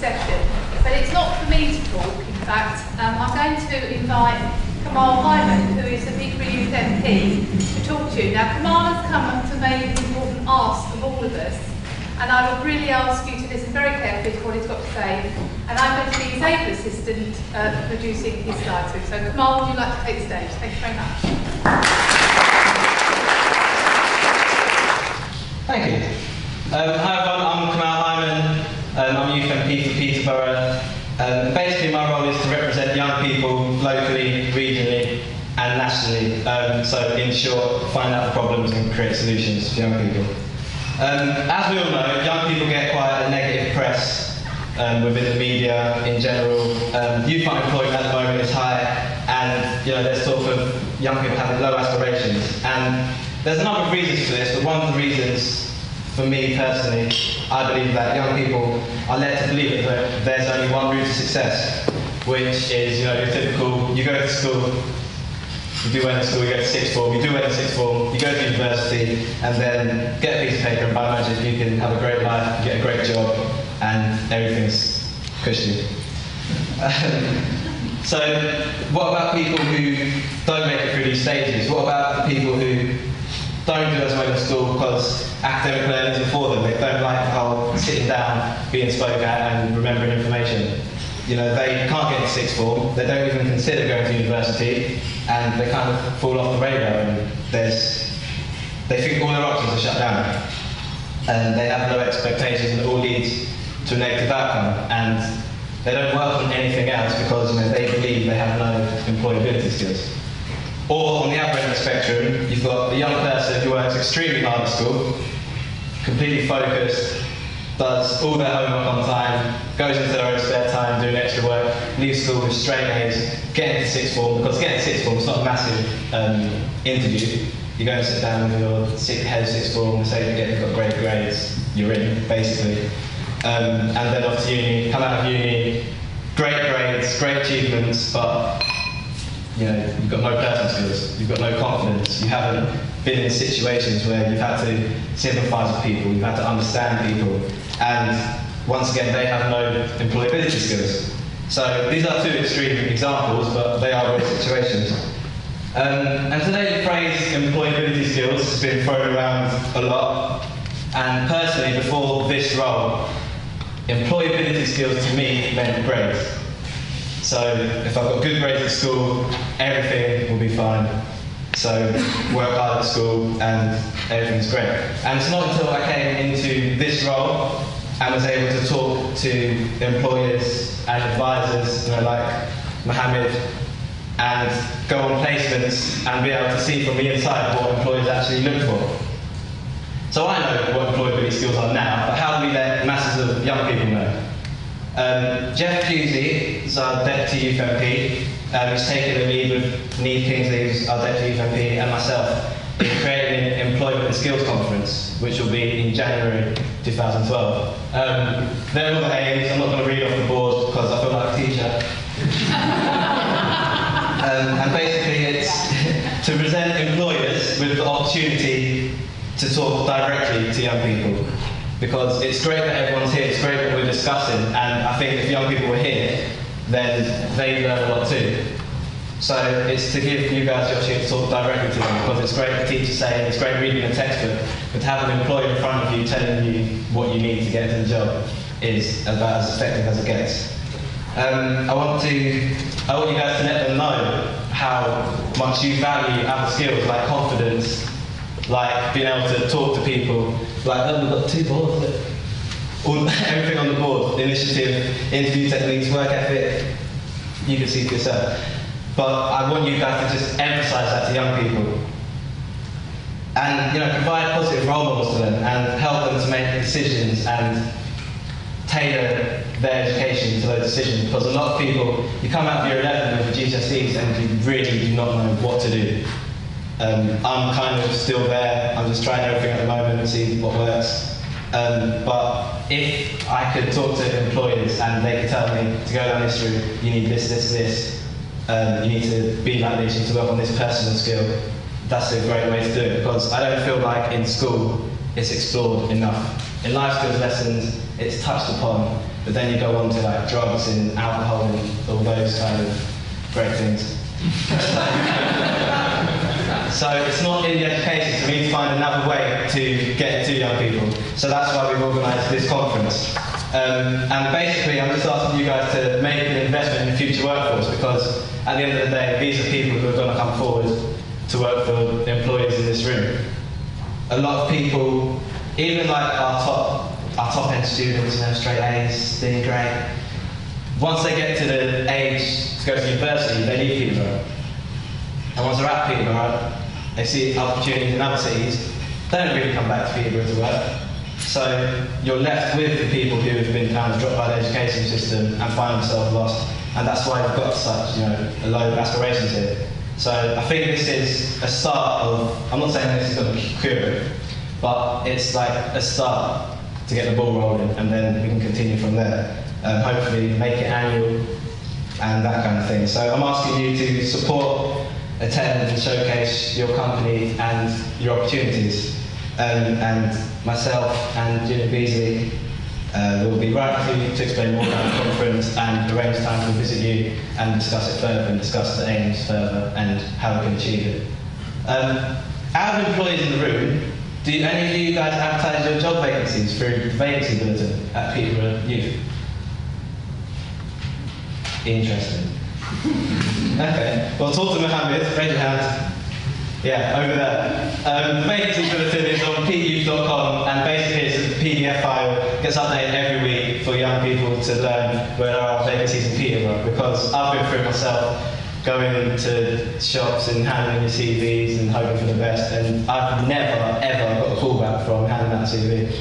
session. But it's not for me to talk, in fact. I'm going to invite Kamal Hyman, who is a Peterborough Youth MP, to talk to you. Now, Kamal has come to make an important ask of all of us, and I would really ask you to listen very carefully to what he's got to say. And I'm going to be his able assistant producing his slides. So, Kamal, would you like to take the stage? Thank you very much. Thank you. Hi everyone, I'm Kamal Hyman. I'm Youth MP for Peterborough. Basically my role is to represent young people locally, regionally and nationally. So in short, find out the problems and create solutions for young people. As we all know, young people get quite a negative press within the media in general. Youth unemployment at the moment is high, and there's talk of young people having low aspirations. And there's a number of reasons for this, but one of the reasons, for me personally, I believe that young people are led to believe that there's only one route to success, which is, your typical, you go to school, you do well in school, you go to sixth form, you do well in sixth form, you go to university, and then get a piece of paper, and by magic you can have a great life, you get a great job, and everything's cushy. So, what about people who don't make it through these stages? What about the people who don't do as well in school because academic learning isn't for them? They don't like the whole sitting down, being spoken at and remembering information. They can't get to sixth form, they don't even consider going to university, and they kind of fall off the radar, and they think all their options are shut down. And they have no expectations, and it all leads to a negative outcome. And they don't work on anything else because they believe they have no employability skills. Or on the other end of the spectrum, you've got a young person who works extremely hard at school, completely focused, does all their homework on time, goes into their own spare time doing extra work, leaves school with straight A's, getting to sixth form, because getting to sixth form is not a massive interview. You go and sit down with your head of sixth form and say you've got great grades, you're in, basically. And then off to uni, come out of uni, great grades, great achievements, but you've got no personal skills, you've got no confidence, you haven't been in situations where you've had to sympathise with people, you've had to understand people, and once again, they have no employability skills. So these are two extreme examples, but they are real situations. And today the phrase employability skills has been thrown around a lot, and personally, before this role, employability skills to me meant grades. So if I've got good grades at school, everything will be fine. So work hard at school and everything's great. And it's not until I came into this role and was able to talk to employers and advisors, like Mohammed, and go on placements and be able to see from the inside what employers actually look for. So I know what employability skills are now, but how do we let masses of young people know? Jeff Pusey is our Deputy Youth MP, who's taken the lead with Neve Kingsley, who's our Deputy Youth MP, and myself in creating an employment and skills conference, which will be in January 2012. They're all the aims. I'm not going to read off the board because I feel like a teacher. And basically it's to present employers with the opportunity to talk directly to young people. Because it's great that everyone's here, it's great that we're discussing, and I think if young people were here, then they learn a lot too. So it's to give you guys the opportunity to talk directly to them, because it's great the teacher's saying, it's great reading a textbook, but to have an employer in front of you telling you what you need to get into the job is about as effective as it gets. I want you guys to let them know how much you value other skills like confidence, like being able to talk to people, like, we've got 2 boards, everything on the board, initiative, interview techniques, work ethic, you can see for yourself. But I want you guys to just emphasise that to young people. And provide positive role models to them and help them to make decisions and tailor their education to those decisions, because a lot of people, you come out of year 11 with the GCSEs and you really do not know what to do. I'm kind of still there, I'm just trying everything at the moment and see what works. But if I could talk to employers and they could tell me to go down this route, you need this, this, this, you need to be like this, you need to work on this personal skill, that's a great way to do it, because I don't feel like in school it's explored enough. In life skills lessons, it's touched upon, but then you go on to like drugs and alcohol and all those kind of great things. So it's not in the education, so we need to find another way to get to young people. So that's why we've organised this conference. And basically, I'm just asking you guys to make an investment in the future workforce, because at the end of the day, these are people who are going to come forward to work for the employees in this room. A lot of people, even like our top end students, you know, straight A's, doing great. Once they get to the age to go to university, they leave Peterborough. And once they're at Peterborough, they see opportunities in other cities, they don't really come back to Peterborough to work. So you're left with the people who have been kind of dropped by the education system and find themselves lost. And that's why we've got such, you know, a low of aspirations here. So I think this is a start of, I'm not saying this is going to cure it, but it's like a start to get the ball rolling, and then we can continue from there. Hopefully make it annual and that kind of thing. So I'm asking you to support, attend and showcase your company and your opportunities. And myself and Junior Beasley will be right with you to explain more about the conference and arrange time to visit you and discuss it further and discuss the aims further and how we can achieve it. Out of employees in the room, do any of you guys advertise your job vacancies through the vacancy bulletin at Peterborough Youth? Interesting. Okay, well, talk to Mohammed, raise your hand. Yeah, over there. The vacancy bulletin is on peyouth.com, and basically it's a PDF file, gets updated every week for young people to learn where there are vacancies in Peterborough, because I've been through it myself, going into shops and handling your CVs and hoping for the best, and I've never, ever got a call back from handing that CV.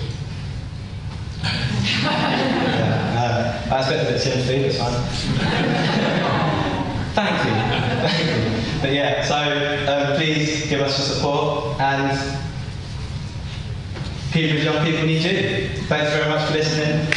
I expect a bit of sympathy, that's fine. Thank you. But yeah, so please give us your support, and young people need you. Thanks very much for listening.